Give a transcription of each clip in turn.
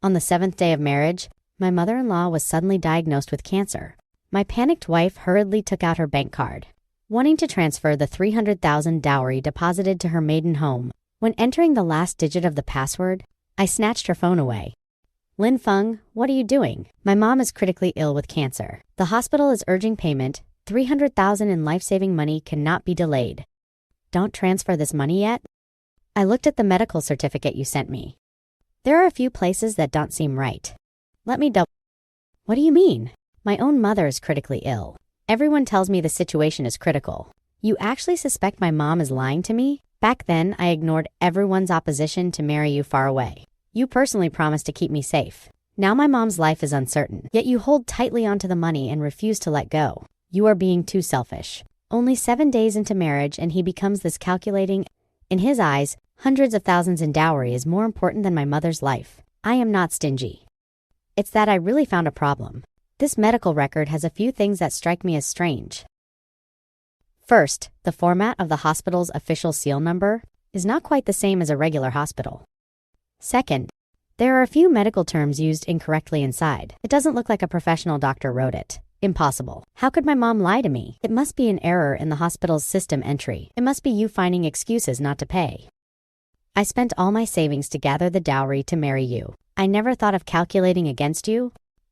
On the 7th day of marriage, my mother-in-law was suddenly diagnosed with cancer. My panicked wife hurriedly took out her bank card, wanting to transfer the $300,000 dowry deposited to her maiden home. When entering the last digit of the password, I snatched her phone away. Lin Feng, what are you doing? My mom is critically ill with cancer. The hospital is urging payment. $300,000 in life-saving money cannot be delayed. Don't transfer this money yet? I looked at the medical certificate you sent me. There are a few places that don't seem right. Let me double. What do you mean? My own mother is critically ill. Everyone tells me the situation is critical. You actually suspect my mom is lying to me? Back then, I ignored everyone's opposition to marry you far away. You personally promised to keep me safe. Now my mom's life is uncertain, yet you hold tightly onto the money and refuse to let go. You are being too selfish. Only 7 days into marriage and he becomes this calculating. In his eyes, hundreds of thousands in dowry is more important than my mother's life. I am not stingy. It's that I really found a problem. This medical record has a few things that strike me as strange. First, the format of the hospital's official seal number is not quite the same as a regular hospital. Second, there are a few medical terms used incorrectly inside. It doesn't look like a professional doctor wrote it. Impossible. How could my mom lie to me? It must be an error in the hospital's system entry. It must be you finding excuses not to pay. I spent all my savings to gather the dowry to marry you. I never thought of calculating against you.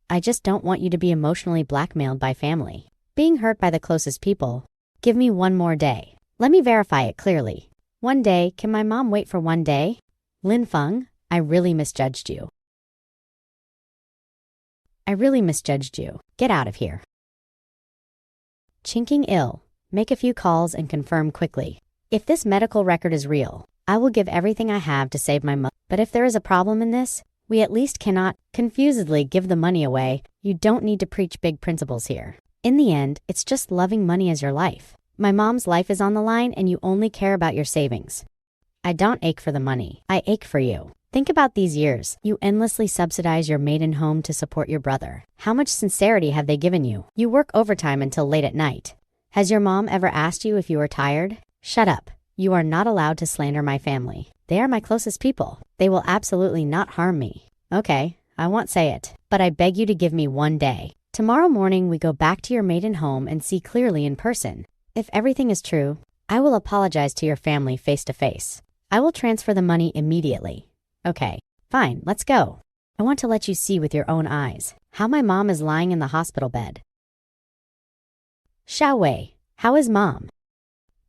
I just don't want you to be emotionally blackmailed by family. Being hurt by the closest people. Give me one more day. Let me verify it clearly. 1 day, can my mom wait for 1 day? Lin Feng, I really misjudged you. Get out of here. Qing ill. Make a few calls and confirm quickly. If this medical record is real, I will give everything I have to save my mother. But if there is a problem in this, we at least cannot confusedly give the money away. You don't need to preach big principles here. In the end, it's just loving money as your life. My mom's life is on the line and you only care about your savings. I don't ache for the money. I ache for you. Think about these years. You endlessly subsidize your maiden home to support your brother. How much sincerity have they given you? You work overtime until late at night. Has your mom ever asked you if you are tired? Shut up. You are not allowed to slander my family. They are my closest people. They will absolutely not harm me. Okay, I won't say it, but I beg you to give me 1 day. Tomorrow morning we go back to your maiden home and see clearly in person. If everything is true, I will apologize to your family face to face. I will transfer the money immediately. Okay, fine, let's go. I want to let you see with your own eyes how my mom is lying in the hospital bed. Xiao Wei, how is mom?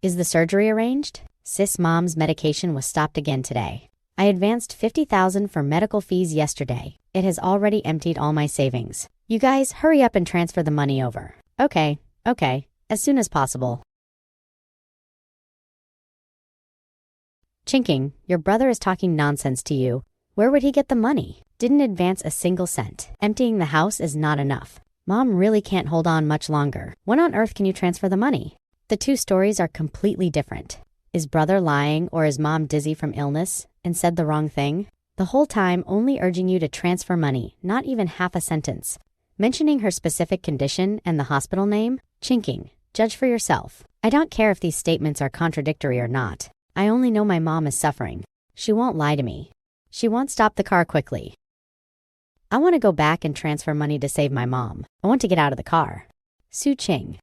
Is the surgery arranged? Sis mom's medication was stopped again today. I advanced $50,000 for medical fees yesterday. It has already emptied all my savings. You guys, hurry up and transfer the money over. Okay, as soon as possible. Qing, your brother is talking nonsense to you. Where would he get the money? Didn't advance a single cent. Emptying the house is not enough. Mom really can't hold on much longer. When on earth can you transfer the money? The two stories are completely different. Is brother lying or is mom dizzy from illness and said the wrong thing? The whole time only urging you to transfer money, not even half a sentence. Mentioning her specific condition and the hospital name? Qing, judge for yourself. I don't care if these statements are contradictory or not. I only know my mom is suffering. She won't lie to me. She won't stop the car quickly. I want to go back and transfer money to save my mom. I want to get out of the car. Su Qing.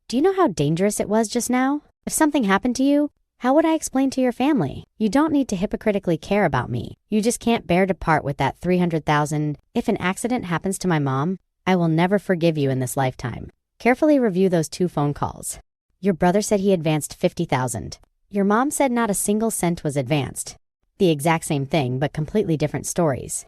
Do you know how dangerous it was just now? If something happened to you, how would I explain to your family? You don't need to hypocritically care about me. You just can't bear to part with that $300,000. If an accident happens to my mom, I will never forgive you in this lifetime. Carefully review those 2 phone calls. Your brother said he advanced $50,000. Your mom said not a single cent was advanced. The exact same thing, but completely different stories.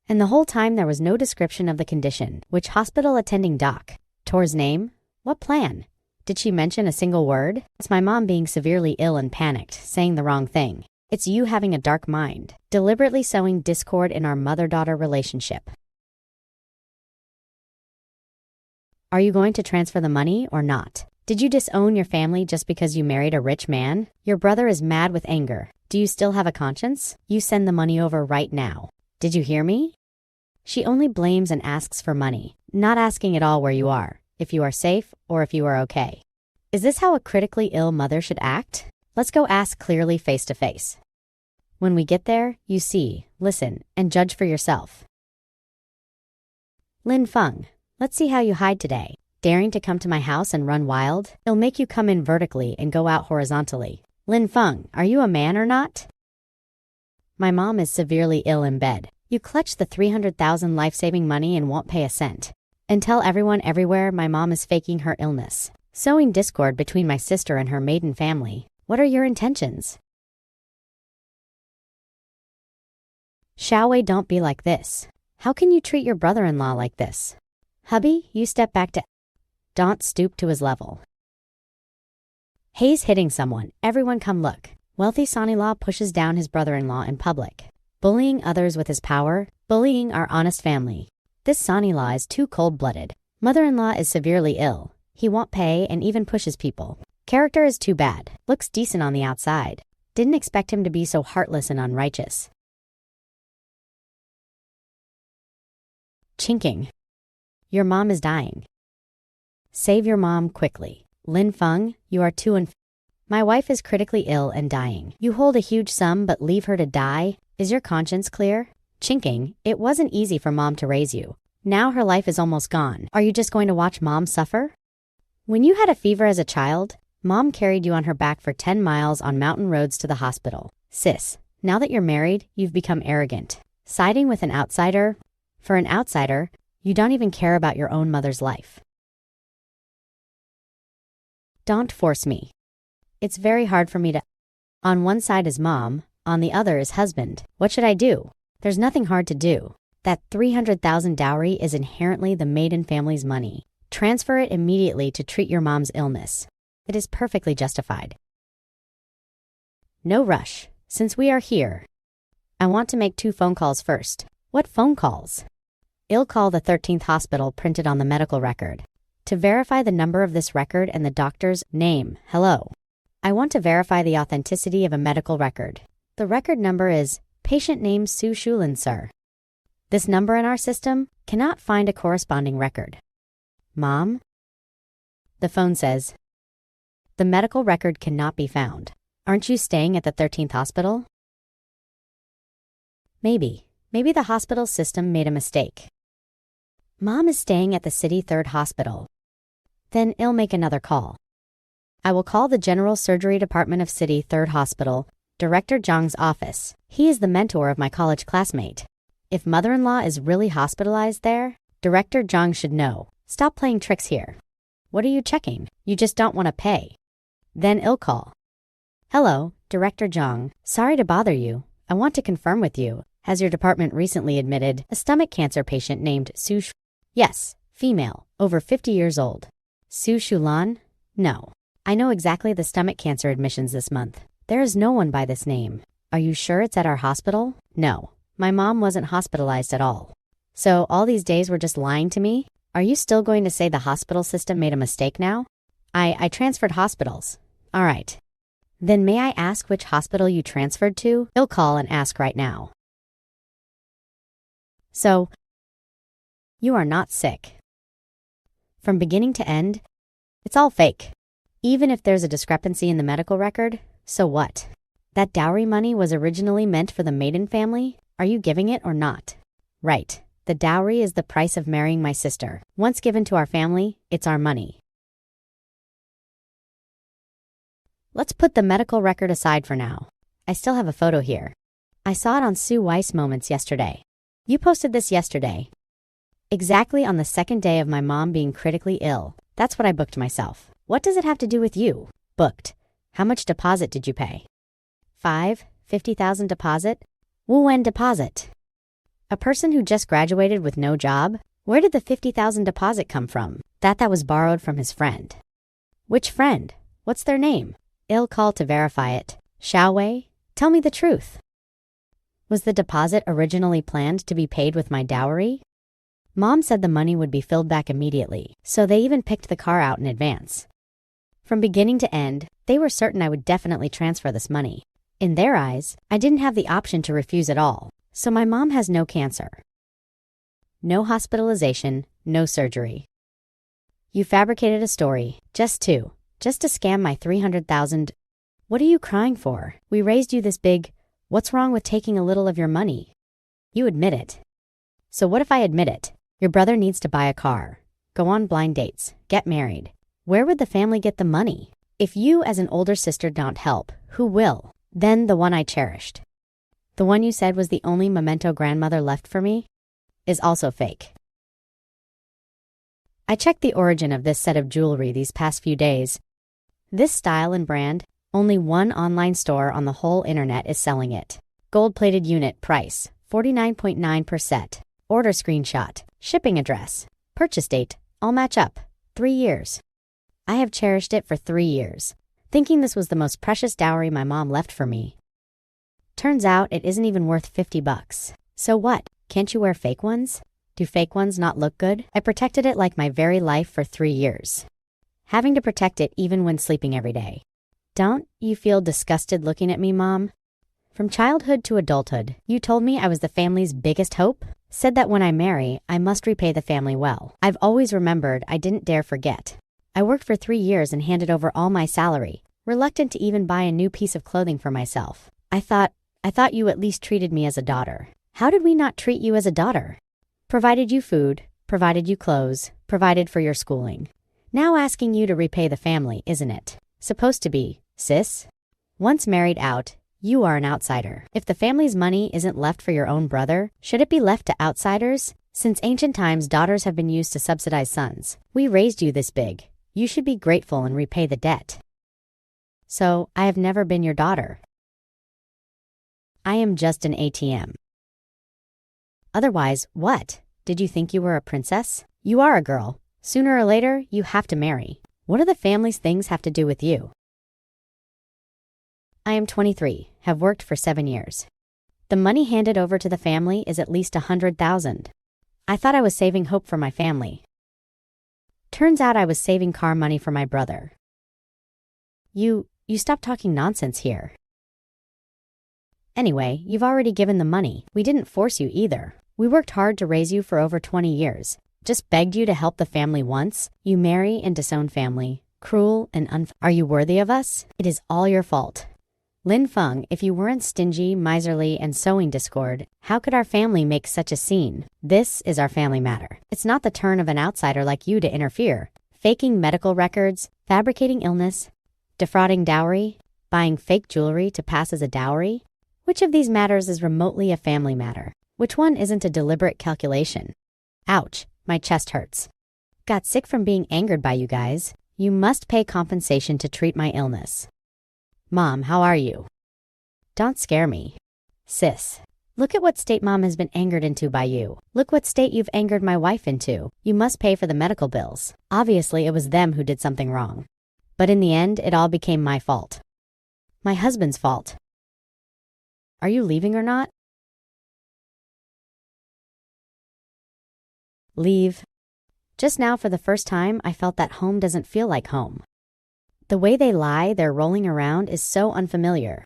And the whole time there was no description of the condition. Which hospital attending doc? Tor's name? What plan? Did she mention a single word? It's my mom being severely ill and panicked, saying the wrong thing. It's you having a dark mind, deliberately sowing discord in our mother-daughter relationship. Are you going to transfer the money or not? Did you disown your family just because you married a rich man? Your brother is mad with anger. Do you still have a conscience? You send the money over right now. Did you hear me? She only blames and asks for money, not asking at all where you are, if you are safe or if you are okay. Is this how a critically ill mother should act? Let's go ask clearly face to face. When we get there, you see, listen, and judge for yourself. Lin Feng, let's see how you hide today. Daring to come to my house and run wild? It'll make you come in vertically and go out horizontally. Lin Feng, are you a man or not? My mom is severely ill in bed. You clutch the 300,000 life-saving money and won't pay a cent. And tell everyone everywhere my mom is faking her illness, sowing discord between my sister and her maiden family. What are your intentions? Xiaowei, don't be like this. How can you treat your brother-in-law like this? Hubby, you step back to... Don't stoop to his level. He's hitting someone. Everyone come look. Wealthy son-in-law pushes down his brother-in-law in public, bullying others with his power, bullying our honest family. This son-in-law is too cold-blooded. Mother-in-law is severely ill. He won't pay and even pushes people. Character is too bad. Looks decent on the outside. Didn't expect him to be so heartless and unrighteous. Qing. Your mom is dying. Save your mom quickly. Lin Feng, you are too My wife is critically ill and dying. You hold a huge sum but leave her to die? Is your conscience clear? Qing, it wasn't easy for mom to raise you. Now her life is almost gone. Are you just going to watch mom suffer? When you had a fever as a child, mom carried you on her back for 10 miles on mountain roads to the hospital. Sis, now that you're married, you've become arrogant. Siding with an outsider? For an outsider, you don't even care about your own mother's life. Don't force me. It's very hard for me to... On one side is mom, on the other is husband. What should I do? There's nothing hard to do. That 300,000 dowry is inherently the maiden family's money. Transfer it immediately to treat your mom's illness. It is perfectly justified. No rush, since we are here. I want to make 2 phone calls first. What phone calls? I'll call the 13th hospital printed on the medical record. To verify the number of this record and the doctor's name. Hello. I want to verify the authenticity of a medical record. The record number is patient name Su Qing, sir. This number in our system cannot find a corresponding record. Mom? The phone says, the medical record cannot be found. Aren't you staying at the 13th hospital? Maybe the hospital system made a mistake. Mom is staying at the City 3rd Hospital. Then I'll make another call. I will call the General Surgery Department of City 3rd Hospital, Director Zhang's office. He is the mentor of my college classmate. If mother-in-law is really hospitalized there, Director Zhang should know. Stop playing tricks here. What are you checking? You just don't want to pay. Then I'll call. Hello, Director Zhang. Sorry to bother you. I want to confirm with you. Has your department recently admitted a stomach cancer patient named Su Qing? Yes, female, over 50 years old. Su Qing? No. I know exactly the stomach cancer admissions this month. There is no one by this name. Are you sure it's at our hospital? No. My mom wasn't hospitalized at all. So all these days were just lying to me? Are you still going to say the hospital system made a mistake now? I transferred hospitals. All right. Then may I ask which hospital you transferred to? I'll call and ask right now. So, you are not sick. From beginning to end, it's all fake. Even if there's a discrepancy in the medical record, so what? That dowry money was originally meant for the maiden family? Are you giving it or not? Right. The dowry is the price of marrying my sister. Once given to our family, it's our money. Let's put the medical record aside for now. I still have a photo here. I saw it on Sue Weiss Moments yesterday. You posted this yesterday. Exactly on the 2nd day of my mom being critically ill. That's what I booked myself. What does it have to do with you? Booked. How much deposit did you pay? 50,000 deposit? Wu-wen deposit. A person who just graduated with no job? Where did the 50,000 deposit come from? That was borrowed from his friend. Which friend? What's their name? I'll call to verify it. Xiaowei, tell me the truth. Was the deposit originally planned to be paid with my dowry? Mom said the money would be filled back immediately, so they even picked the car out in advance. From beginning to end, they were certain I would definitely transfer this money. In their eyes, I didn't have the option to refuse at all, so my mom has no cancer. No hospitalization, no surgery. You fabricated a story, just to scam my 300,000. What are you crying for? We raised you this big. What's wrong with taking a little of your money? You admit it. So what if I admit it? Your brother needs to buy a car, go on blind dates, get married. Where would the family get the money? If you as an older sister don't help, who will? Then the one I cherished, the one you said was the only memento grandmother left for me, is also fake. I checked the origin of this set of jewelry these past few days. This style and brand, only one online store on the whole internet is selling it. Gold-plated unit price, 49.9%. Order screenshot, shipping address, purchase date, all match up. 3 years. I have cherished it for 3 years, thinking this was the most precious dowry my mom left for me. Turns out it isn't even worth $50. So what? Can't you wear fake ones? Do fake ones not look good? I protected it like my very life for 3 years. Having to protect it even when sleeping every day. Don't you feel disgusted looking at me, Mom? From childhood to adulthood, you told me I was the family's biggest hope? Said that when I marry, I must repay the family well. I've always remembered I didn't dare forget. I worked for 3 years and handed over all my salary, reluctant to even buy a new piece of clothing for myself. I thought you at least treated me as a daughter. How did we not treat you as a daughter? Provided you food, provided you clothes, provided for your schooling. Now asking you to repay the family, isn't it? Supposed to be, sis? Once married out, you are an outsider. If the family's money isn't left for your own brother, should it be left to outsiders? Since ancient times, daughters have been used to subsidize sons. We raised you this big. You should be grateful and repay the debt. So, I have never been your daughter. I am just an ATM. Otherwise, what? Did you think you were a princess? You are a girl. Sooner or later, you have to marry. What do the family's things have to do with you? I am 23, have worked for 7 years. The money handed over to the family is at least $100,000. I thought I was saving hope for my family. Turns out I was saving car money for my brother. You stop talking nonsense here. Anyway, you've already given the money. We didn't force you either. We worked hard to raise you for over 20 years. Just begged you to help the family once. You marry and disown family. Cruel and Are you worthy of us? It is all your fault. Lin Feng, if you weren't stingy, miserly, and sowing discord, how could our family make such a scene? This is our family matter. It's not the turn of an outsider like you to interfere. Faking medical records, fabricating illness, defrauding dowry, buying fake jewelry to pass as a dowry. Which of these matters is remotely a family matter? Which one isn't a deliberate calculation? Ouch, my chest hurts. Got sick from being angered by you guys. You must pay compensation to treat my illness. Mom, how are you? Don't scare me. Sis, look at what state Mom has been angered into by you. Look what state you've angered my wife into. You must pay for the medical bills. Obviously, it was them who did something wrong. But in the end, it all became my fault. My husband's fault. Are you leaving or not? Leave. Just now, for the first time, I felt that home doesn't feel like home. The way they lie, they're rolling around, is so unfamiliar.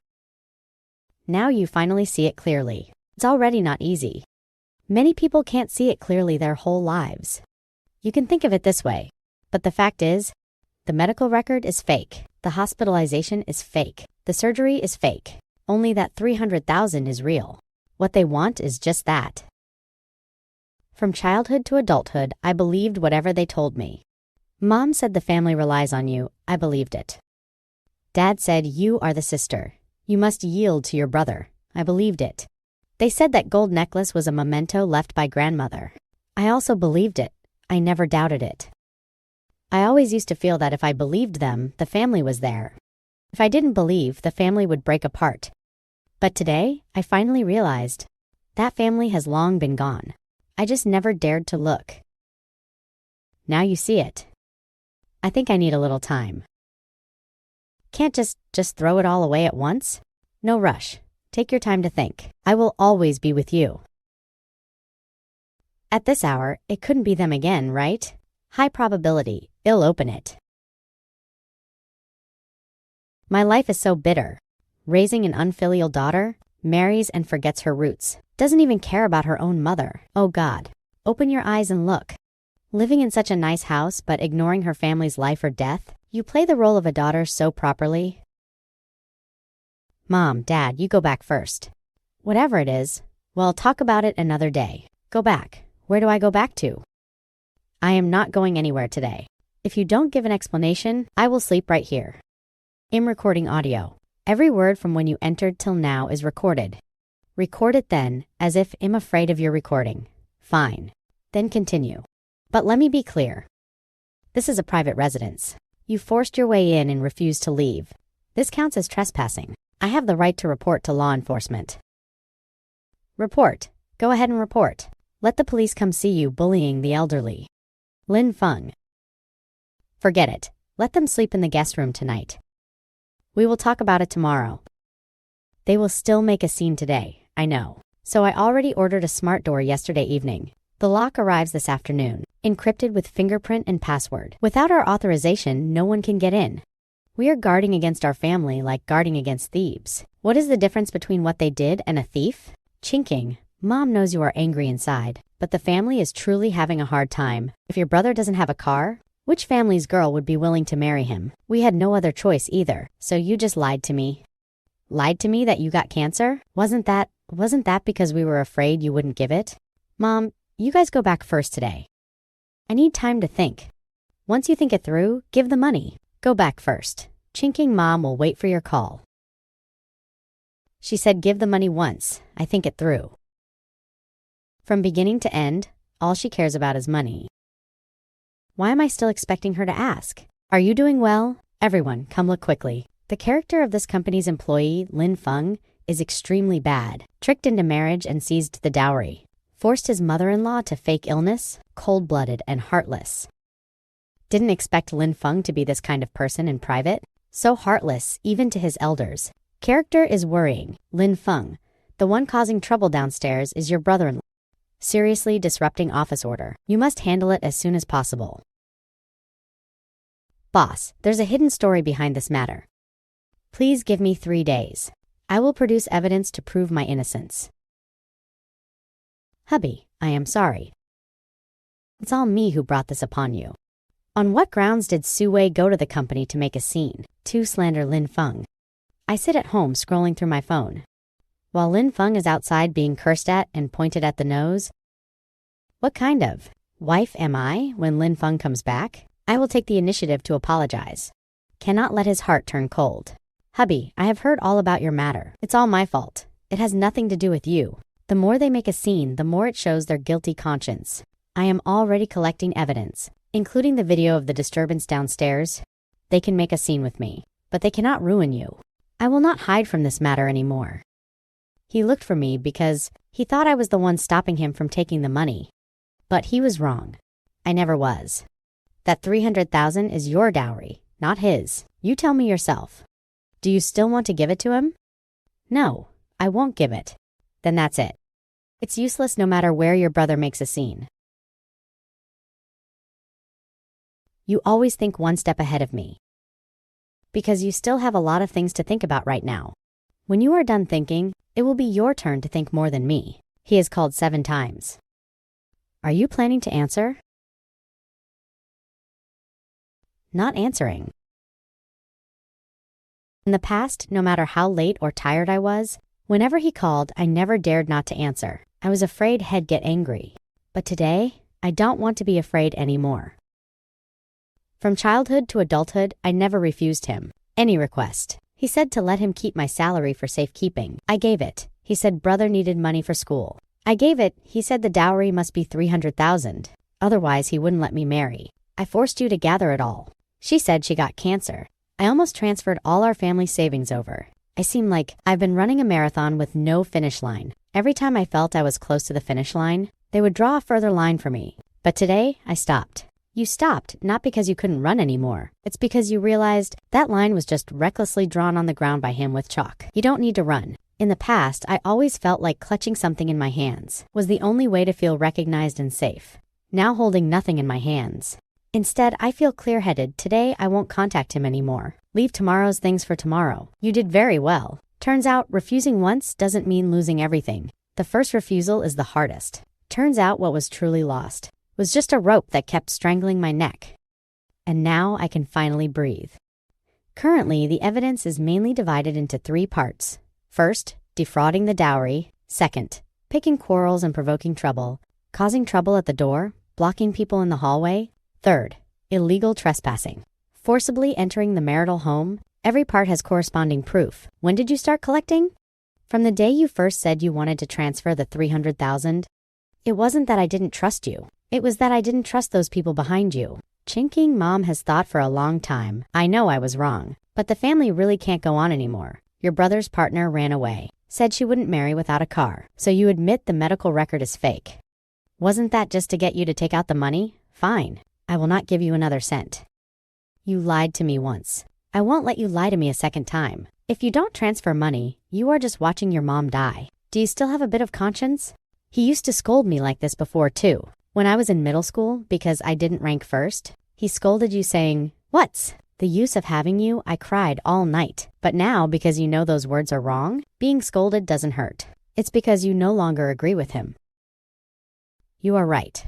Now you finally see it clearly. It's already not easy. Many people can't see it clearly their whole lives. You can think of it this way. But the fact is, the medical record is fake. The hospitalization is fake. The surgery is fake. Only that $300,000 is real. What they want is just that. From childhood to adulthood, I believed whatever they told me. Mom said the family relies on you. I believed it. Dad said you are the sister. You must yield to your brother. I believed it. They said that gold necklace was a memento left by grandmother. I also believed it. I never doubted it. I always used to feel that if I believed them, the family was there. If I didn't believe, the family would break apart. But today, I finally realized that family has long been gone. I just never dared to look. Now you see it. I think I need a little time. Can't just throw it all away at once? No rush. Take your time to think. I will always be with you. At this hour, it couldn't be them again, right? High probability, they'll open it. My life is so bitter. Raising an unfilial daughter, marries and forgets her roots. Doesn't even care about her own mother. Oh God. Open your eyes and look. Living in such a nice house but ignoring her family's life or death, you play the role of a daughter so properly. Mom, Dad, you go back first. Whatever it is, well, talk about it another day. Go back. Where do I go back to? I am not going anywhere today. If you don't give an explanation, I will sleep right here. I'm recording audio. Every word from when you entered till now is recorded. Record it then, as if I'm afraid of your recording. Fine. Then continue. But let me be clear. This is a private residence. You forced your way in and refused to leave. This counts as trespassing. I have the right to report to law enforcement. Report. Go ahead and report. Let the police come see you bullying the elderly. Lin Feng. Forget it. Let them sleep in the guest room tonight. We will talk about it tomorrow. They will still make a scene today, I know. So I already ordered a smart door yesterday evening. The lock arrives this afternoon, encrypted with fingerprint and password. Without our authorization, no one can get in. We are guarding against our family like guarding against thieves. What is the difference between what they did and a thief? Su Qing, Mom knows you are angry inside, but the family is truly having a hard time. If your brother doesn't have a car, which family's girl would be willing to marry him? We had no other choice either, so you just lied to me. Lied to me that you got cancer? Wasn't that because we were afraid you wouldn't give it? Mom, you guys go back first today. I need time to think. Once you think it through, give the money. Go back first. Su Qing Mom will wait for your call. She said give the money once, I think it through. From beginning to end, all she cares about is money. Why am I still expecting her to ask? Are you doing well? Everyone, come look quickly. The character of this company's employee, Lin Feng, is extremely bad. Tricked into marriage and seized the dowry. Forced his mother-in-law to fake illness, cold-blooded and heartless. Didn't expect Lin Feng to be this kind of person in private. So heartless, even to his elders. Character is worrying. Lin Feng, the one causing trouble downstairs is your brother-in-law. Seriously disrupting office order. You must handle it as soon as possible. Boss, there's a hidden story behind this matter. Please give me 3 days. I will produce evidence to prove my innocence. Hubby, I am sorry. It's all me who brought this upon you. On what grounds did Su Wei go to the company to make a scene, to slander Lin Feng? I sit at home scrolling through my phone, while Lin Feng is outside being cursed at and pointed at the nose. What kind of wife am I when Lin Feng comes back? I will take the initiative to apologize. Cannot let his heart turn cold. Hubby, I have heard all about your matter. It's all my fault. It has nothing to do with you. The more they make a scene, the more it shows their guilty conscience. I am already collecting evidence, including the video of the disturbance downstairs. They can make a scene with me, but they cannot ruin you. I will not hide from this matter anymore. He looked for me because he thought I was the one stopping him from taking the money. But he was wrong. I never was. That 300,000 is your dowry, not his. You tell me yourself. Do you still want to give it to him? No, I won't give it. Then that's it. It's useless no matter where your brother makes a scene. You always think one step ahead of me. Because you still have a lot of things to think about right now. When you are done thinking, it will be your turn to think more than me. He has called 7 times. Are you planning to answer? Not answering. In the past, no matter how late or tired I was, whenever he called, I never dared not to answer. I was afraid he'd get angry. But today, I don't want to be afraid anymore. From childhood to adulthood, I never refused him any request. He said to let him keep my salary for safekeeping. I gave it. He said brother needed money for school. I gave it. He said the dowry must be 300,000. Otherwise, he wouldn't let me marry. I forced you to gather it all. She said she got cancer. I almost transferred all our family savings over. I seem like I've been running a marathon with no finish line. Every time I felt I was close to the finish line, they would draw a further line for me. But today, I stopped. You stopped, not because you couldn't run anymore. It's because you realized that line was just recklessly drawn on the ground by him with chalk. You don't need to run. In the past, I always felt like clutching something in my hands was the only way to feel recognized and safe. Now holding nothing in my hands. Instead, I feel clear-headed. Today, I won't contact him anymore. Leave tomorrow's things for tomorrow. You did very well. Turns out, refusing once doesn't mean losing everything. The first refusal is the hardest. Turns out what was truly lost was just a rope that kept strangling my neck. And now I can finally breathe. Currently, the evidence is mainly divided into 3 parts. First, defrauding the dowry. Second, picking quarrels and provoking trouble. causing trouble at the door, blocking people in the hallway. Third, illegal trespassing, forcibly entering the marital home. Every part has corresponding proof. When did you start collecting? From the day you first said you wanted to transfer the 300,000. It wasn't that I didn't trust you. It was that I didn't trust those people behind you. Su Qing mom has thought for a long time. I know I was wrong, but the family really can't go on anymore. Your brother's partner ran away, said she wouldn't marry without a car. So you admit the medical record is fake. Wasn't that just to get you to take out the money? Fine. I will not give you another cent. You lied to me once. I won't let you lie to me a second time. If you don't transfer money, you are just watching your mom die. Do you still have a bit of conscience? He used to scold me like this before too. When I was in middle school, because I didn't rank first, he scolded you saying, "What's the use of having you?" I cried all night. But now, because you know those words are wrong, being scolded doesn't hurt. It's because you no longer agree with him. You are right.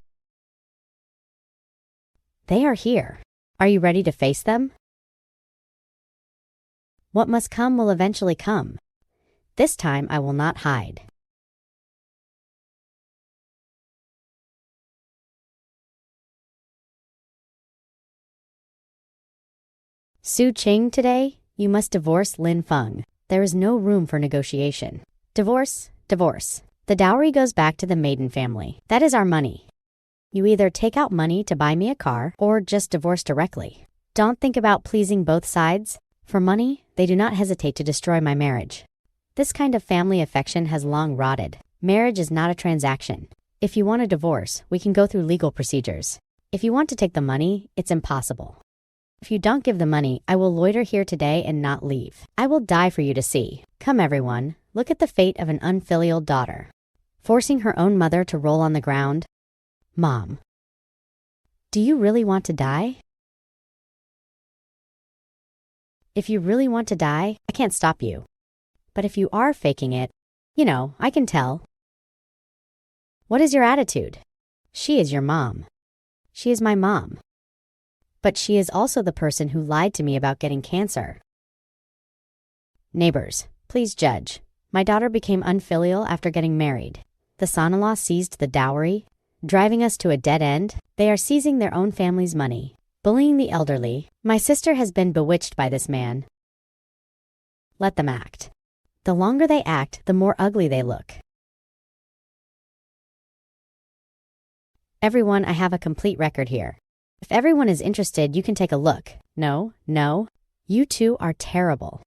They are here. Are you ready to face them? What must come will eventually come. This time I will not hide. Su Qing today, you must divorce Lin Feng. There is no room for negotiation. Divorce, divorce. The dowry goes back to the maiden family. That is our money. You either take out money to buy me a car or just divorce directly. Don't think about pleasing both sides. For money, they do not hesitate to destroy my marriage. This kind of family affection has long rotted. Marriage is not a transaction. If you want a divorce, we can go through legal procedures. If you want to take the money, it's impossible. If you don't give the money, I will loiter here today and not leave. I will die for you to see. Come everyone, look at the fate of an unfilial daughter. Forcing her own mother to roll on the ground. Mom. Do you really want to die? If you really want to die, I can't stop you. But if you are faking it, I can tell. What is your attitude? She is your mom. She is my mom. But she is also the person who lied to me about getting cancer. Neighbors, please judge. My daughter became unfilial after getting married. The son-in-law seized the dowry, driving us to a dead end. They are seizing their own family's money, bullying the elderly. My sister has been bewitched by this man. Let them act. The longer they act, the more ugly they look. Everyone, I have a complete record here. If everyone is interested, you can take a look. No. You two are terrible.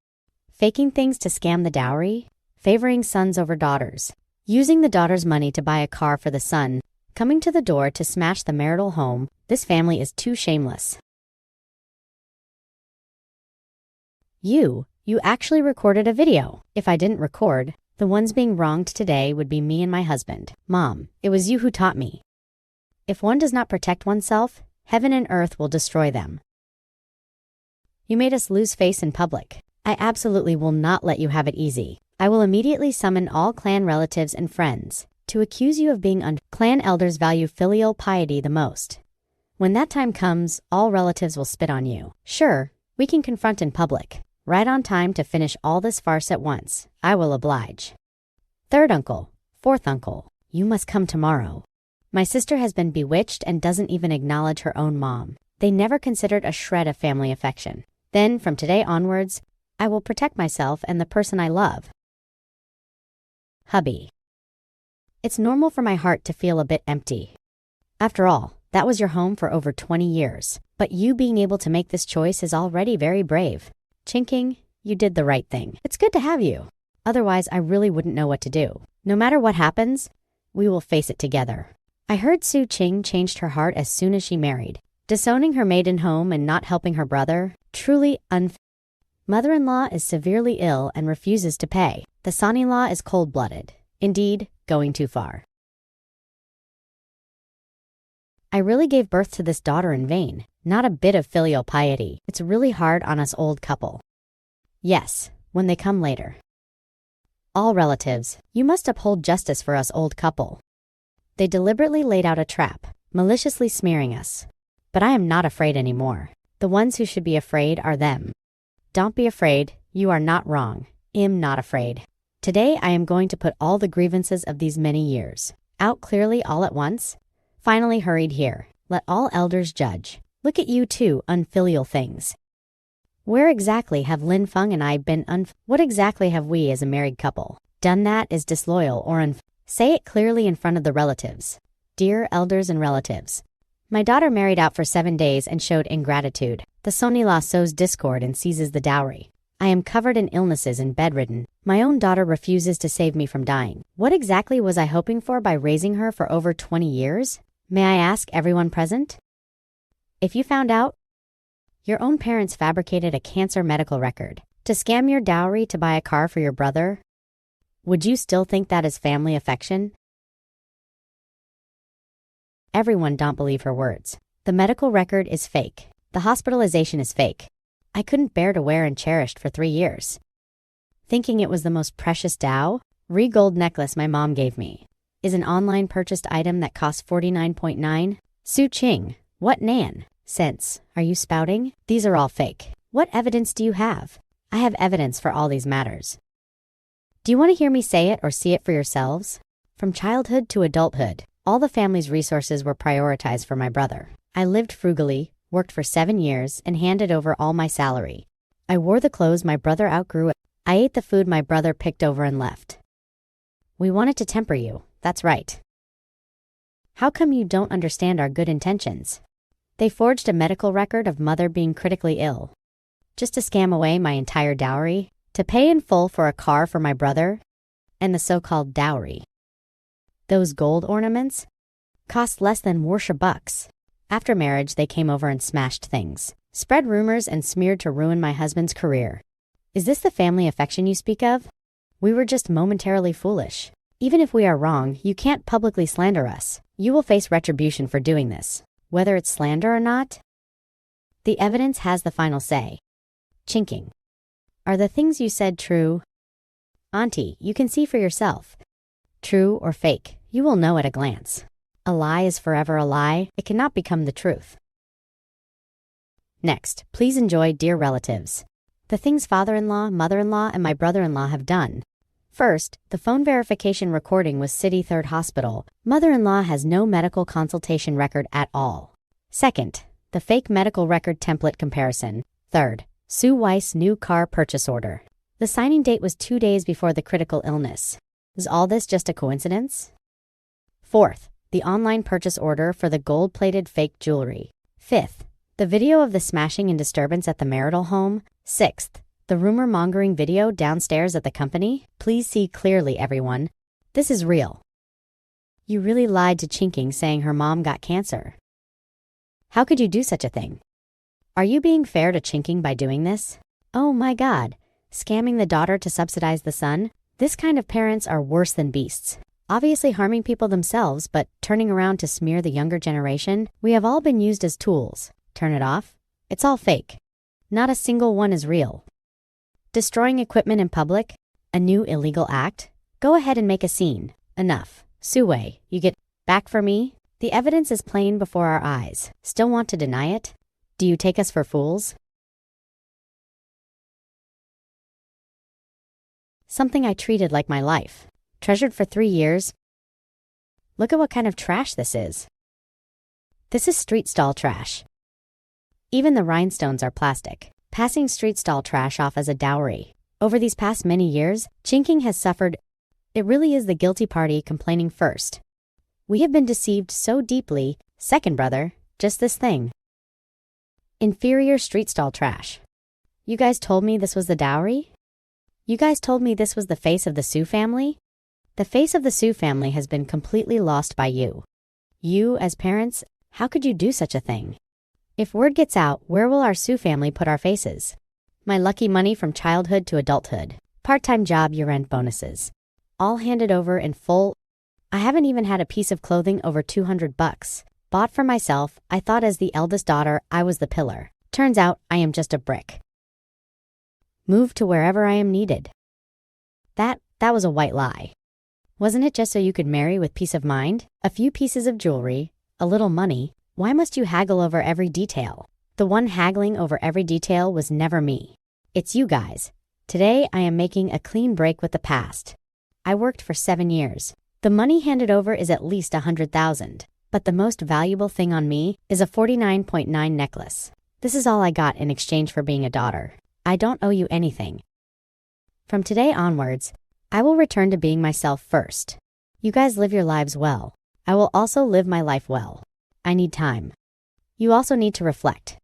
Faking things to scam the dowry, favoring sons over daughters, using the daughter's money to buy a car for the son, coming to the door to smash the marital home. This family is too shameless. You actually recorded a video. If I didn't record, the ones being wronged today would be me and my husband. Mom, it was you who taught me. If one does not protect oneself, heaven and earth will destroy them. You made us lose face in public. I absolutely will not let you have it easy. I will immediately summon all clan relatives and friends to accuse you of being clan elders value filial piety the most. When that time comes, all relatives will spit on you. Sure, we can confront in public. Right on time to finish all this farce at once. I will oblige. Third uncle, fourth uncle, you must come tomorrow. My sister has been bewitched and doesn't even acknowledge her own mom. They never considered a shred of family affection. Then, from today onwards, I will protect myself and the person I love. Hubby. It's normal for my heart to feel a bit empty. After all, that was your home for over 20 years. But you being able to make this choice is already very brave. Su Qing, you did the right thing. It's good to have you. Otherwise, I really wouldn't know what to do. No matter what happens, we will face it together. I heard Su Qing changed her heart as soon as she married. Disowning her maiden home and not helping her brother, truly Mother-in-law is severely ill and refuses to pay. The son-in-law is cold-blooded. Indeed, going too far. I really gave birth to this daughter in vain. Not a bit of filial piety. It's really hard on us old couple. Yes, when they come later. All relatives, you must uphold justice for us old couple. They deliberately laid out a trap, maliciously smearing us. But I am not afraid anymore. The ones who should be afraid are them. Don't be afraid, you are not wrong. Am not afraid. Today I am going to put all the grievances of these many years Out clearly all at once? Finally hurried here. Let all elders judge. Look at you two unfilial things. Where exactly have Lin Feng and I been What exactly have we as a married couple done that is disloyal or Say it clearly in front of the relatives. Dear elders and relatives. My daughter married out for 7 days and showed ingratitude. The son-in-law sows discord and seizes the dowry. I am covered in illnesses and bedridden. My own daughter refuses to save me from dying. What exactly was I hoping for by raising her for over 20 years? May I ask everyone present? If you found out, your own parents fabricated a cancer medical record to scam your dowry to buy a car for your brother, would you still think that is family affection? Everyone don't believe her words. The medical record is fake. The hospitalization is fake. I couldn't bear to wear and cherished for 3 years. Thinking it was the most precious dow, gold necklace my mom gave me, is an online purchased item that costs 49.9. Su Qing, what nan? Sense, are you spouting? These are all fake. What evidence do you have? I have evidence for all these matters. Do you want to hear me say it or see it for yourselves? From childhood to adulthood, all the family's resources were prioritized for my brother. I lived frugally, worked for 7 years, and handed over all my salary. I wore the clothes my brother outgrew. I ate the food my brother picked over and left. We wanted to temper you, that's right. How come you don't understand our good intentions? They forged a medical record of mother being critically ill, just to scam away my entire dowry, to pay in full for a car for my brother, and the so-called dowry. Those gold ornaments cost less than $4. After marriage, they came over and smashed things, spread rumors and smeared to ruin my husband's career. Is this the family affection you speak of? We were just momentarily foolish. Even if we are wrong, you can't publicly slander us. You will face retribution for doing this, whether it's slander or not. The evidence has the final say. Chinking. Are the things you said true? Auntie, you can see for yourself. True or fake, you will know at a glance. A lie is forever a lie. It cannot become the truth. Next, please enjoy, dear relatives, the things father-in-law, mother-in-law, and my brother-in-law have done. First, the phone verification recording was City 3rd Hospital. Mother-in-law has no medical consultation record at all. Second, the fake medical record template comparison. Third, Sue Weiss' new car purchase order. The signing date was 2 days before the critical illness. Is all this just a coincidence? Fourth, the online purchase order for the gold-plated fake jewelry. Fifth, the video of the smashing and disturbance at the marital home. Sixth, the rumor-mongering video downstairs at the company. Please see clearly, everyone. This is real. You really lied to Chinking saying her mom got cancer. How could you do such a thing? Are you being fair to Chinking by doing this? Oh my God, scamming the daughter to subsidize the son? This kind of parents are worse than beasts. Obviously harming people themselves, but turning around to smear the younger generation. We have all been used as tools. Turn it off. It's all fake. Not a single one is real. Destroying equipment in public? A new illegal act? Go ahead and make a scene. Enough. Suwei, you get back for me? The evidence is plain before our eyes. Still want to deny it? Do you take us for fools? Something I treated like my life. Treasured for 3 years. Look at what kind of trash this is. This is street stall trash. Even the rhinestones are plastic. Passing street stall trash off as a dowry. Over these past many years, Chinking has suffered. It really is the guilty party complaining first. We have been deceived so deeply. Second brother, just this thing. Inferior street stall trash. You guys told me this was the dowry? You guys told me this was the face of the Su family? The face of the Su family has been completely lost by you. You, as parents, how could you do such a thing? If word gets out, where will our Su family put our faces? My lucky money from childhood to adulthood. Part-time job, year-end bonuses. All handed over in full. I haven't even had a piece of clothing over $200. Bought for myself. I thought as the eldest daughter, I was the pillar. Turns out, I am just a brick. Move to wherever I am needed. That was a white lie. Wasn't it just so you could marry with peace of mind? A few pieces of jewelry, a little money. Why must you haggle over every detail? The one haggling over every detail was never me. It's you guys. Today, I am making a clean break with the past. I worked for 7 years. The money handed over is at least 100,000. But the most valuable thing on me is a 49.9 necklace. This is all I got in exchange for being a daughter. I don't owe you anything. From today onwards, I will return to being myself first. You guys live your lives well. I will also live my life well. I need time. You also need to reflect.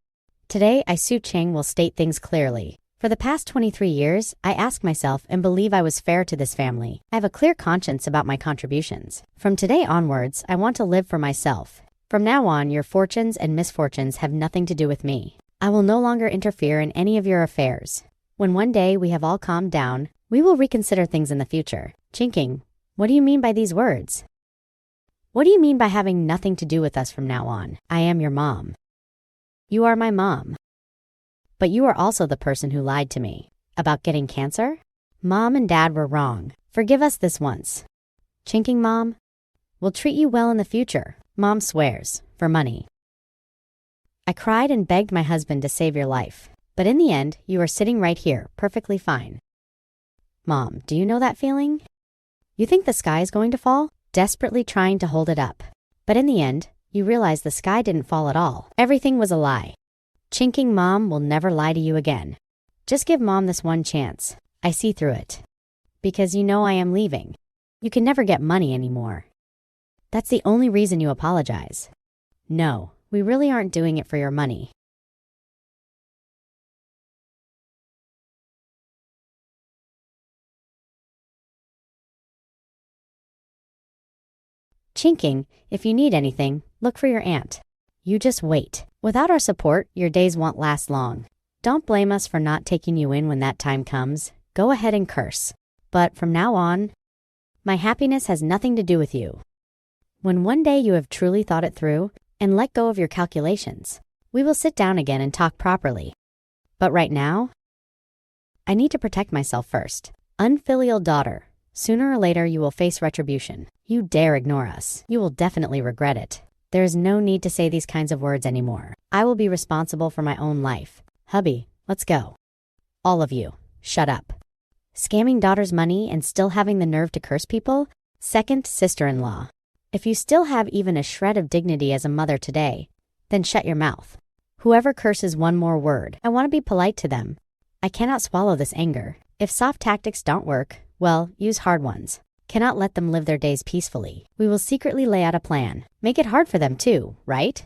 Today, I, Su Qing, will state things clearly. For the past 23 years, I ask myself and believe I was fair to this family. I have a clear conscience about my contributions. From today onwards, I want to live for myself. From now on, your fortunes and misfortunes have nothing to do with me. I will no longer interfere in any of your affairs. When one day we have all calmed down, we will reconsider things in the future. Qing, what do you mean by these words? What do you mean by having nothing to do with us from now on? I am your mom. You are my mom. But you are also the person who lied to me. About getting cancer? Mom and Dad were wrong. Forgive us this once. Qing, Mom, we'll treat you well in the future. Mom swears, for money. I cried and begged my husband to save your life. But in the end, you are sitting right here, perfectly fine. Mom, do you know that feeling? You think the sky is going to fall? Desperately trying to hold it up. But in the end, you realize the sky didn't fall at all. Everything was a lie. Qing, Mom will never lie to you again. Just give Mom this one chance. I see through it. Because you know I am leaving. You can never get money anymore. That's the only reason you apologize. No, we really aren't doing it for your money. Qing, if you need anything, look for your aunt. You just wait. Without our support, your days won't last long. Don't blame us for not taking you in when that time comes. Go ahead and curse. But from now on, my happiness has nothing to do with you. When one day you have truly thought it through and let go of your calculations, we will sit down again and talk properly. But right now, I need to protect myself first. Unfilial daughter, sooner or later you will face retribution. You dare ignore us. You will definitely regret it. There is no need to say these kinds of words anymore. I will be responsible for my own life. Hubby, let's go. All of you, shut up. Scamming daughter's money and still having the nerve to curse people? Second sister-in-law. If you still have even a shred of dignity as a mother today, then shut your mouth. Whoever curses one more word, I want to be polite to them. I cannot swallow this anger. If soft tactics don't work, well, use hard ones. Cannot let them live their days peacefully. We will secretly lay out a plan. Make it hard for them too, right?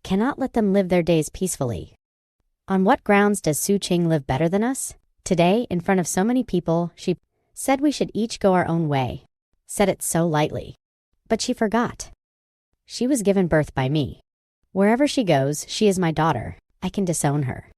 Cannot let them live their days peacefully. On what grounds does Su Qing live better than us? Today, in front of so many people, she said we should each go our own way. Said it so lightly. But she forgot. She was given birth by me. Wherever she goes, she is my daughter. I can disown her.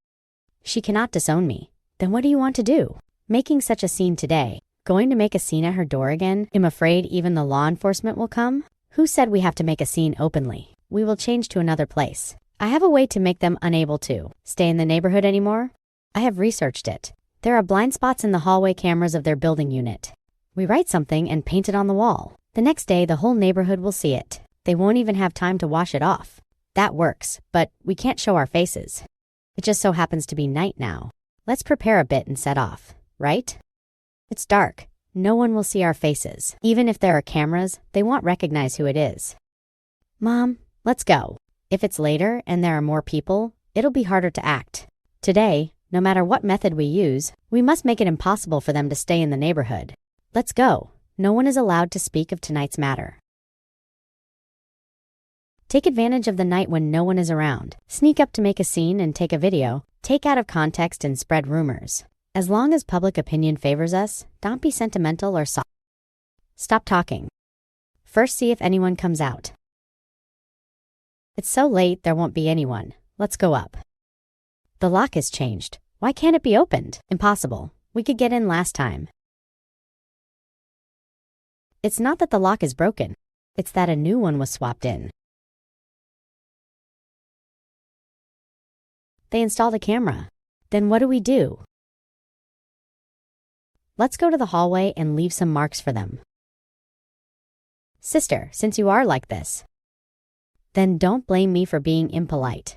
She cannot disown me. Then what do you want to do? Making such a scene today. Going to make a scene at her door again? I'm afraid even the law enforcement will come? Who said we have to make a scene openly? We will change to another place. I have a way to make them unable to stay in the neighborhood anymore. I have researched it. There are blind spots in the hallway cameras of their building unit. We write something and paint it on the wall. The next day, the whole neighborhood will see it. They won't even have time to wash it off. That works, but we can't show our faces. It just so happens to be night now. Let's prepare a bit and set off, right? It's dark. No one will see our faces. Even if there are cameras, they won't recognize who it is. Mom, let's go. If it's later and there are more people, it'll be harder to act. Today, no matter what method we use, we must make it impossible for them to stay in the neighborhood. Let's go. No one is allowed to speak of tonight's matter. Take advantage of the night when no one is around. Sneak up to make a scene and take a video. Take out of context and spread rumors. As long as public opinion favors us, don't be sentimental or soft. Stop talking. First see if anyone comes out. It's so late there won't be anyone. Let's go up. The lock is changed. Why can't it be opened? Impossible. We could get in last time. It's not that the lock is broken. It's that a new one was swapped in. They installed a camera. Then what do we do? Let's go to the hallway and leave some marks for them. Sister, since you are like this, then don't blame me for being impolite.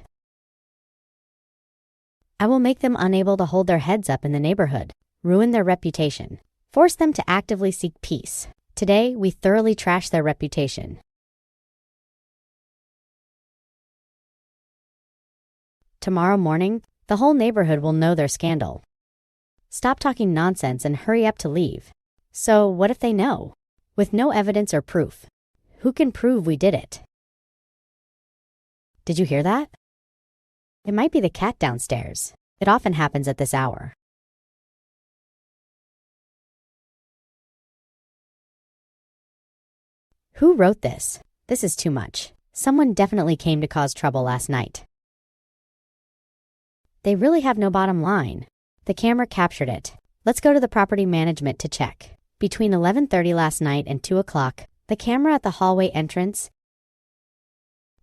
I will make them unable to hold their heads up in the neighborhood, ruin their reputation, force them to actively seek peace. Today, we thoroughly trash their reputation. Tomorrow morning, the whole neighborhood will know their scandal. Stop talking nonsense and hurry up to leave. So, what if they know? With no evidence or proof. Who can prove we did it? Did you hear that? It might be the cat downstairs. It often happens at this hour. Who wrote this? This is too much. Someone definitely came to cause trouble last night. They really have no bottom line. The camera captured it. Let's go to the property management to check. Between 11:30 last night and 2 o'clock, the camera at the hallway entrance.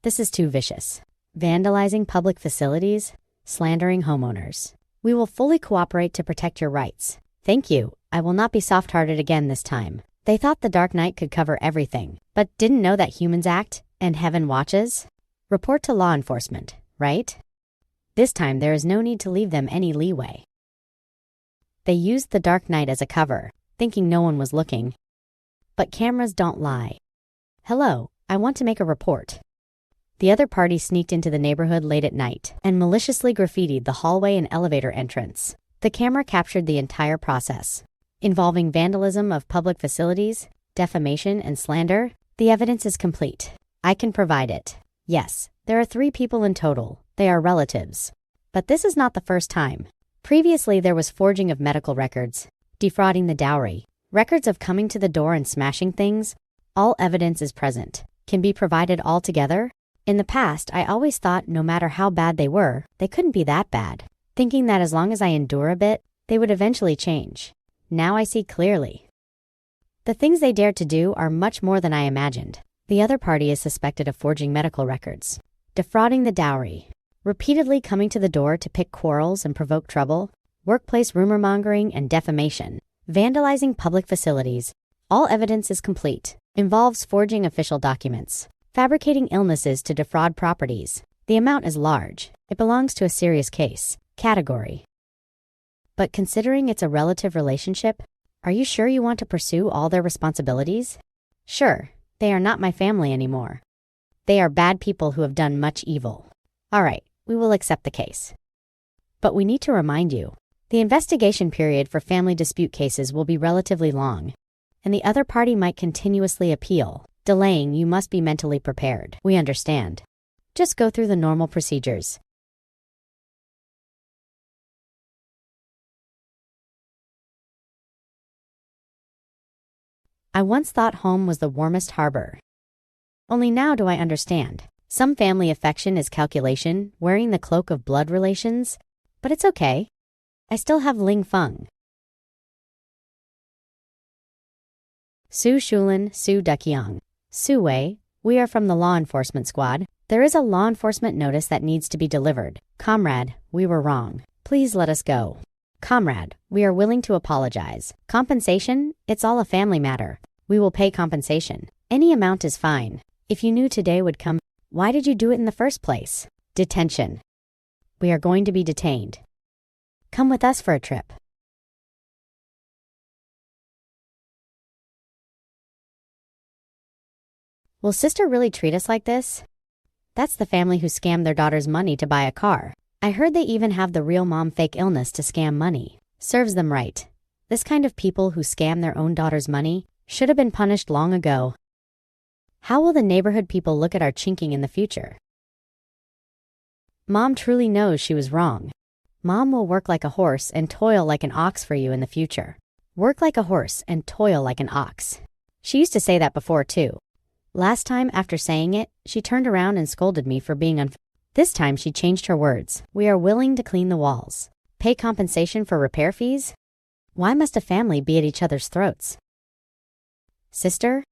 This is too vicious. Vandalizing public facilities, slandering homeowners. We will fully cooperate to protect your rights. Thank you. I will not be soft-hearted again this time. They thought the dark night could cover everything, but didn't know that humans act and heaven watches? Report to law enforcement, right? This time there is no need to leave them any leeway. They used the dark night as a cover, thinking no one was looking. But cameras don't lie. Hello, I want to make a report. The other party sneaked into the neighborhood late at night and maliciously graffitied the hallway and elevator entrance. The camera captured the entire process. Involving vandalism of public facilities, defamation, and slander, the evidence is complete. I can provide it. Yes, there are 3 people in total. They are relatives. But this is not the first time. Previously, there was forging of medical records, defrauding the dowry, records of coming to the door and smashing things. All evidence is present. Can be provided all together. In the past, I always thought no matter how bad they were, they couldn't be that bad, thinking that as long as I endure a bit, they would eventually change. Now I see clearly. The things they dared to do are much more than I imagined. The other party is suspected of forging medical records, defrauding the dowry, repeatedly coming to the door to pick quarrels and provoke trouble, workplace rumor-mongering and defamation, vandalizing public facilities. All evidence is complete. Involves forging official documents, fabricating illnesses to defraud properties. The amount is large. It belongs to a serious case. Category. But considering it's a relative relationship, are you sure you want to pursue all their responsibilities? Sure, they are not my family anymore. They are bad people who have done much evil. All right, we will accept the case. But we need to remind you, the investigation period for family dispute cases will be relatively long, and the other party might continuously appeal. Delaying, you must be mentally prepared. We understand. Just go through the normal procedures. I once thought home was the warmest harbor. Only now do I understand. Some family affection is calculation, wearing the cloak of blood relations, but it's okay. I still have Lin Feng. Su Qing, Su Qing. Su Wei, we are from the law enforcement squad. There is a law enforcement notice that needs to be delivered. Comrade, we were wrong. Please let us go. Comrade, we are willing to apologize. Compensation? It's all a family matter. We will pay compensation. Any amount is fine. If you knew today would come, why did you do it in the first place? Detention. We are going to be detained. Come with us for a trip. Will sister really treat us like this? That's the family who scammed their daughter's money to buy a car. I heard they even have the real mom fake illness to scam money. Serves them right. This kind of people who scam their own daughter's money should have been punished long ago. How will the neighborhood people look at our chinking in the future? Mom truly knows she was wrong. Mom will work like a horse and toil like an ox for you in the future. Work like a horse and toil like an ox. She used to say that before too. Last time, after saying it, she turned around and scolded me for being This time she changed her words. We are willing to clean the walls. Pay compensation for repair fees? Why must a family be at each other's throats? Sister,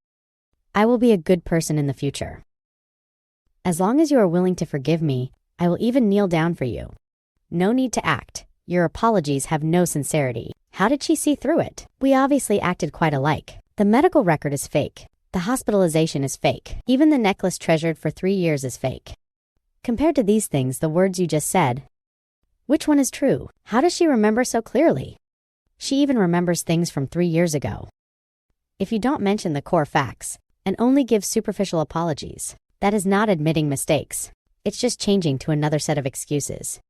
I will be a good person in the future. As long as you are willing to forgive me, I will even kneel down for you. No need to act. Your apologies have no sincerity. How did she see through it? We obviously acted quite alike. The medical record is fake. The hospitalization is fake. Even the necklace treasured for 3 years is fake. Compared to these things, the words you just said, which one is true? How does she remember so clearly? She even remembers things from 3 years ago. If you don't mention the core facts and only give superficial apologies, that is not admitting mistakes. It's just changing to another set of excuses.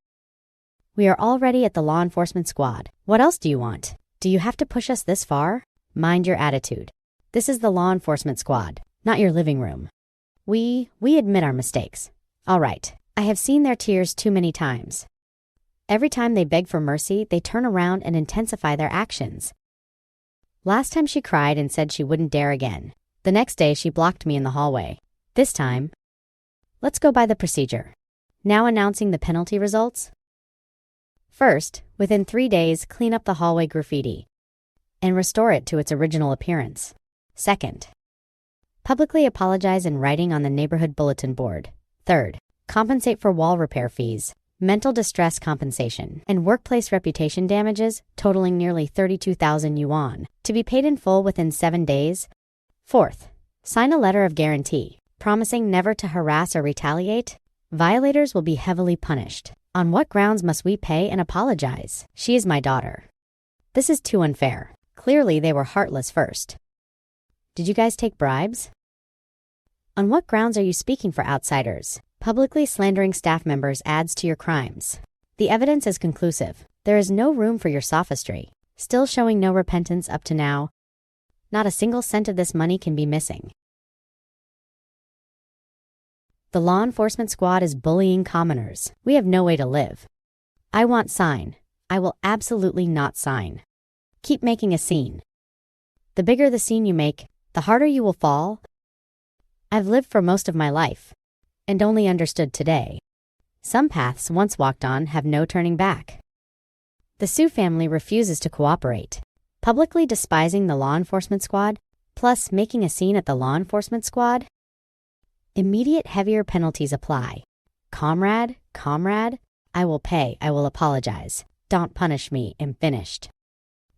We are already at the law enforcement squad. What else do you want? Do you have to push us this far? Mind your attitude. This is the law enforcement squad, not your living room. We admit our mistakes. All right, I have seen their tears too many times. Every time they beg for mercy, they turn around and intensify their actions. Last time she cried and said she wouldn't dare again. The next day she blocked me in the hallway. This time, let's go by the procedure. Now announcing the penalty results. First, within 3 days, clean up the hallway graffiti and restore it to its original appearance. Second, publicly apologize in writing on the neighborhood bulletin board. Third, compensate for wall repair fees, mental distress compensation, and workplace reputation damages totaling nearly 32,000 yuan, to be paid in full within 7 days. Fourth, sign a letter of guarantee, promising never to harass or retaliate. Violators will be heavily punished. On what grounds must we pay and apologize? She is my daughter. This is too unfair. Clearly they were heartless first. Did you guys take bribes? On what grounds are you speaking for outsiders? Publicly slandering staff members adds to your crimes. The evidence is conclusive. There is no room for your sophistry. Still showing no repentance up to now. Not a single cent of this money can be missing. The law enforcement squad is bullying commoners. We have no way to live. I want sign. I will absolutely not sign. Keep making a scene. The bigger the scene you make, the harder you will fall. I've lived for most of my life, and only understood today. Some paths once walked on have no turning back. The Su family refuses to cooperate, publicly despising the law enforcement squad, plus making a scene at the law enforcement squad. Immediate heavier penalties apply. Comrade, I will pay, I will apologize. Don't punish me, I'm finished.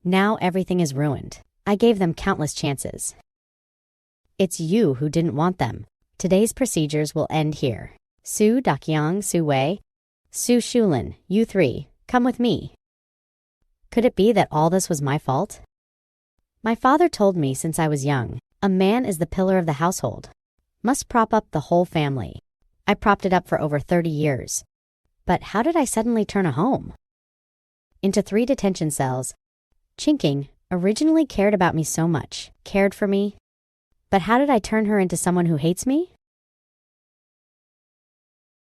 Now everything is ruined. I gave them countless chances. It's you who didn't want them. Today's procedures will end here. Su Daqiang Su Wei, Su Shulin, you three, come with me. Could it be that all this was my fault? My father told me since I was young, a man is the pillar of the household. Must prop up the whole family. I propped it up for over 30 years. But how did I suddenly turn a home into 3 detention cells? Qing originally cared about me so much, cared for me. But how did I turn her into someone who hates me?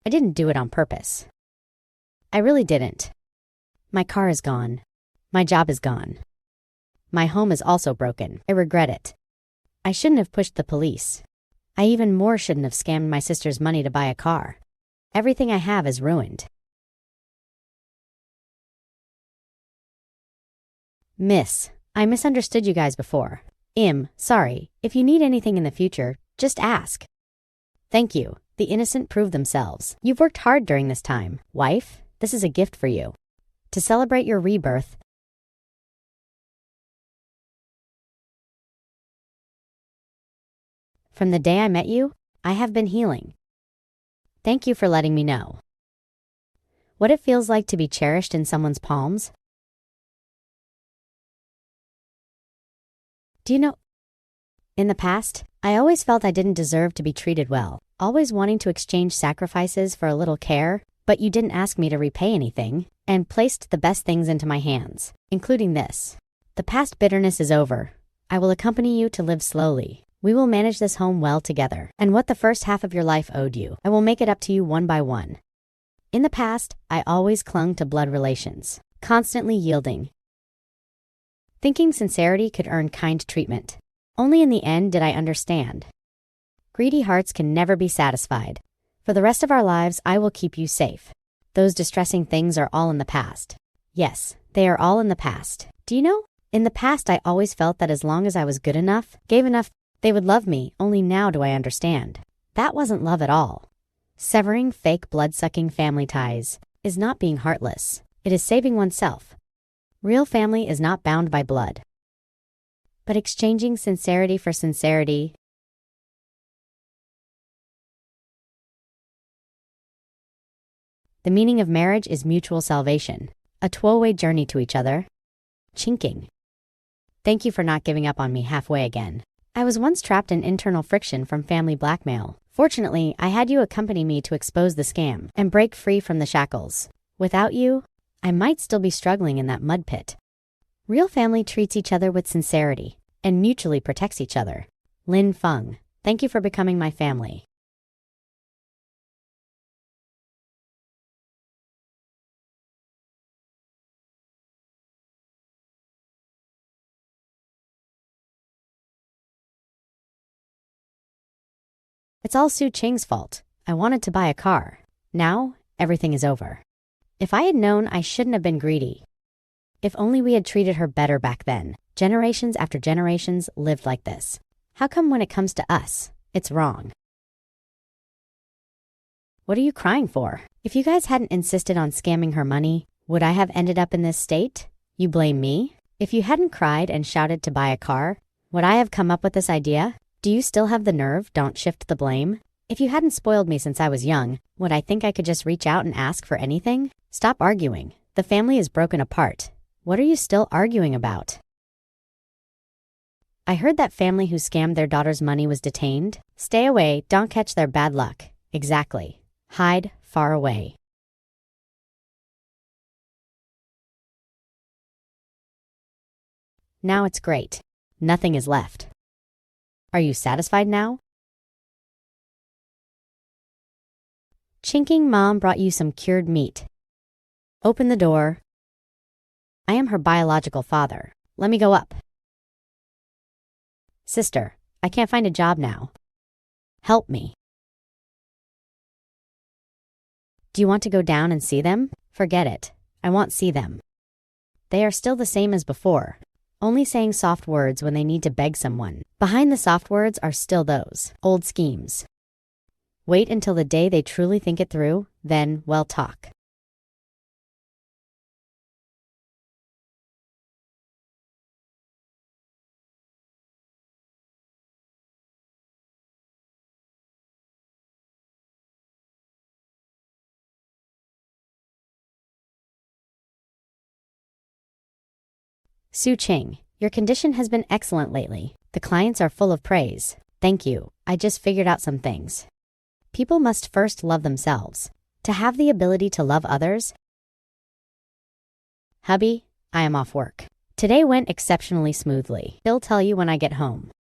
I didn't do it on purpose. I really didn't. My car is gone. My job is gone. My home is also broken. I regret it. I shouldn't have pushed the police. I even more shouldn't have scammed my sister's money to buy a car. Everything I have is ruined. Miss, I misunderstood you guys before. Sorry. If you need anything in the future, just ask. Thank you. The innocent prove themselves. You've worked hard during this time. Wife, this is a gift for you. To celebrate your rebirth. From the day I met you, I have been healing. Thank you for letting me know what it feels like to be cherished in someone's palms. Do you know, in the past, I always felt I didn't deserve to be treated well, always wanting to exchange sacrifices for a little care, but you didn't ask me to repay anything, and placed the best things into my hands, including this. The past bitterness is over. I will accompany you to live slowly. We will manage this home well together, and what the first half of your life owed you, I will make it up to you one by one. In the past, I always clung to blood relations, constantly yielding, thinking sincerity could earn kind treatment. Only in the end did I understand. Greedy hearts can never be satisfied. For the rest of our lives, I will keep you safe. Those distressing things are all in the past. Yes, they are all in the past. Do you know? In the past, I always felt that as long as I was good enough, gave enough, they would love me. Only now do I understand. That wasn't love at all. Severing fake blood-sucking family ties is not being heartless. It is saving oneself. Real family is not bound by blood, but exchanging sincerity for sincerity. The meaning of marriage is mutual salvation, a two-way journey to each other. Qing. Thank you for not giving up on me halfway again. I was once trapped in internal friction from family blackmail. Fortunately, I had you accompany me to expose the scam and break free from the shackles. Without you, I might still be struggling in that mud pit. Real family treats each other with sincerity and mutually protects each other. Lin Feng, thank you for becoming my family. It's all Su Qing's fault. I wanted to buy a car. Now, everything is over. If I had known, I shouldn't have been greedy. If only we had treated her better back then. Generations after generations lived like this. How come when it comes to us, it's wrong? What are you crying for? If you guys hadn't insisted on scamming her money, would I have ended up in this state? You blame me? If you hadn't cried and shouted to buy a car, would I have come up with this idea? Do you still have the nerve? Don't shift the blame. If you hadn't spoiled me since I was young, would I think I could just reach out and ask for anything? Stop arguing. The family is broken apart. What are you still arguing about? I heard that family who scammed their daughter's money was detained. Stay away, don't catch their bad luck. Exactly. Hide far away. Now it's great. Nothing is left. Are you satisfied now? Chinking mom brought you some cured meat. Open the door. I am her biological father. Let me go up. Sister, I can't find a job now. Help me. Do you want to go down and see them? Forget it. I won't see them. They are still the same as before. Only saying soft words when they need to beg someone. Behind the soft words are still those old schemes. Wait until the day they truly think it through, then we'll talk. Su Qing, your condition has been excellent lately. The clients are full of praise. Thank you. I just figured out some things. People must first love themselves. To have the ability to love others. Hubby, I am off work. Today went exceptionally smoothly. I'll tell you when I get home.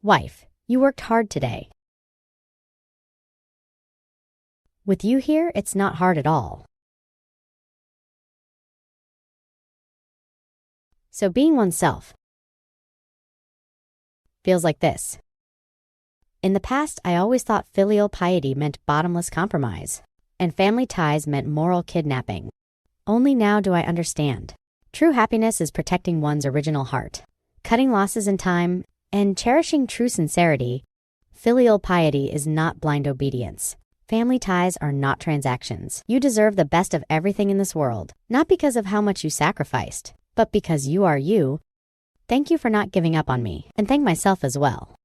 Wife, you worked hard today. With you here, it's not hard at all. So being oneself feels like this. In the past, I always thought filial piety meant bottomless compromise, and family ties meant moral kidnapping. Only now do I understand. True happiness is protecting one's original heart, cutting losses in time, and cherishing true sincerity. Filial piety is not blind obedience. Family ties are not transactions. You deserve the best of everything in this world, not because of how much you sacrificed, but because you are you. Thank you for not giving up on me, and thank myself as well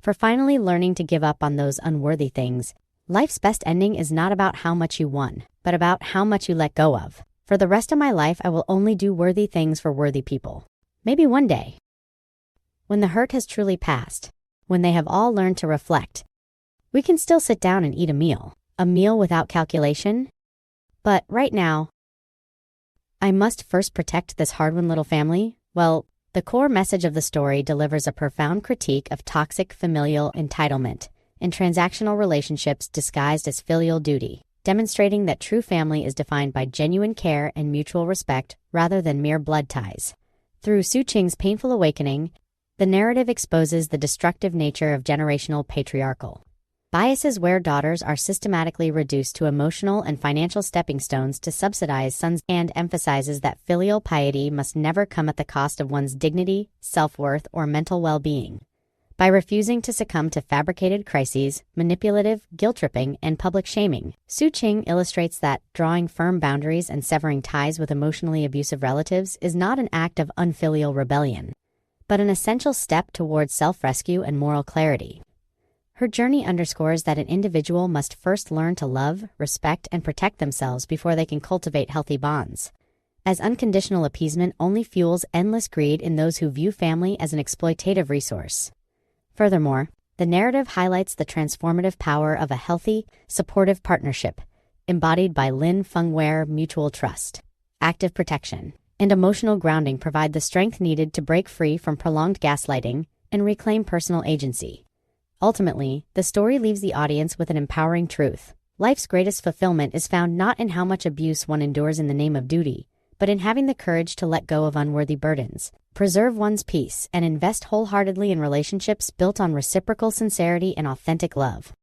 for finally learning to give up on those unworthy things. Life's best ending is not about how much you won, but about how much you let go of. For the rest of my life, I will only do worthy things for worthy people. Maybe one day, when the hurt has truly passed, when they have all learned to reflect, we can still sit down and eat a meal without calculation. But right now, I must first protect this hard-won little family. Well, the core message of the story delivers a profound critique of toxic familial entitlement and transactional relationships disguised as filial duty, demonstrating that true family is defined by genuine care and mutual respect rather than mere blood ties. Through Su Qing's painful awakening, the narrative exposes the destructive nature of generational patriarchal biases where daughters are systematically reduced to emotional and financial stepping stones to subsidize sons, and emphasizes that filial piety must never come at the cost of one's dignity, self-worth, or mental well-being. By refusing to succumb to fabricated crises, manipulative, guilt-tripping, and public shaming, Su Qing illustrates that drawing firm boundaries and severing ties with emotionally abusive relatives is not an act of unfilial rebellion, but an essential step towards self-rescue and moral clarity. Her journey underscores that an individual must first learn to love, respect, and protect themselves before they can cultivate healthy bonds, as unconditional appeasement only fuels endless greed in those who view family as an exploitative resource. Furthermore, the narrative highlights the transformative power of a healthy, supportive partnership, embodied by Lin Feng, where mutual trust, active protection, and emotional grounding provide the strength needed to break free from prolonged gaslighting and reclaim personal agency. Ultimately, the story leaves the audience with an empowering truth. Life's greatest fulfillment is found not in how much abuse one endures in the name of duty, but in having the courage to let go of unworthy burdens, preserve one's peace, and invest wholeheartedly in relationships built on reciprocal sincerity and authentic love.